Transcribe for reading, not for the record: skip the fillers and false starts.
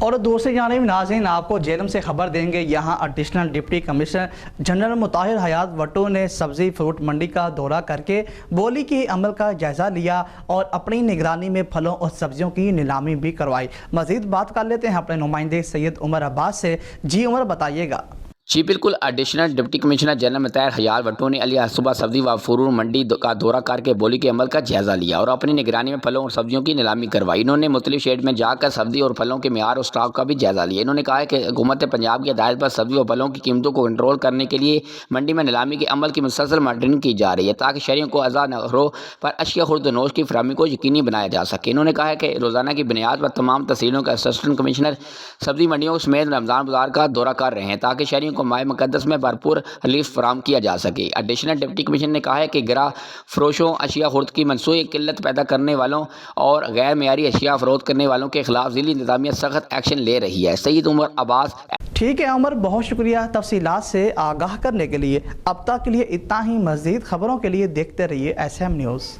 اور دوسری جانب ناظرین آپ کو جیلم سے خبر دیں گے، یہاں ایڈیشنل ڈپٹی کمشنر جنرل مطہر حیات وٹو نے سبزی فروٹ منڈی کا دورہ کر کے بولی کے عمل کا جائزہ لیا اور اپنی نگرانی میں پھلوں اور سبزیوں کی نیلامی بھی کروائی۔ مزید بات کر لیتے ہیں اپنے نمائندے سید عمر عباس سے۔ جی عمر، بتائیے گا۔ جی بالکل، ایڈیشنل ڈپٹی کمشنر جنرل مطہر حیات وٹو نے علی صبح سبزی و فروٹ منڈی کا دورہ کر کے بولی کے عمل کا جائزہ لیا اور اپنی نگرانی میں پھلوں اور سبزیوں کی نیلامی کروائی۔ انہوں نے مختلف شیڈ میں جا کر سبزی اور پھلوں کے معیار اور اسٹاک کا بھی جائزہ لیا۔ انہوں نے کہا ہے کہ حکومت پنجاب کی ہدایت پر سبزی اور پھلوں کی قیمتوں کو کنٹرول کرنے کے لیے منڈی میں نیلامی کے عمل کی مسلسل مانیٹرنگ کی جا رہی ہے تاکہ شہریوں کو ازاں نرخوں پر اشیاء خورد و نوش کی فراہمی کو یقینی بنایا جا سکے۔ انہوں نے کہا ہے کہ روزانہ کی بنیاد پر تمام تحصیلوں کے اسسٹنٹ کمشنر سبزی منڈیوں سمیت رمضان بازار کا دورہ کر رہے ہیں تاکہ شہریوں کو ماہ مقدس میں بھرپور ریلیف فراہم کیا جا سکے۔ ایڈیشنل ڈپٹی کمشنر نے کہا ہے کہ گرا فروشوں، اشیاء خرد کی منصوبی قلت پیدا کرنے والوں اور غیر معیاری اشیاء فروخت کرنے والوں کے خلاف ضلعی انتظامیہ سخت ایکشن لے رہی ہے۔ سید عمر عباس۔ ٹھیک ہے عمر، بہت شکریہ تفصیلات سے آگاہ کرنے کے لیے۔ اب تک کے لیے اتنا ہی، مزید خبروں کے لیے دیکھتے رہیے SM نیوز۔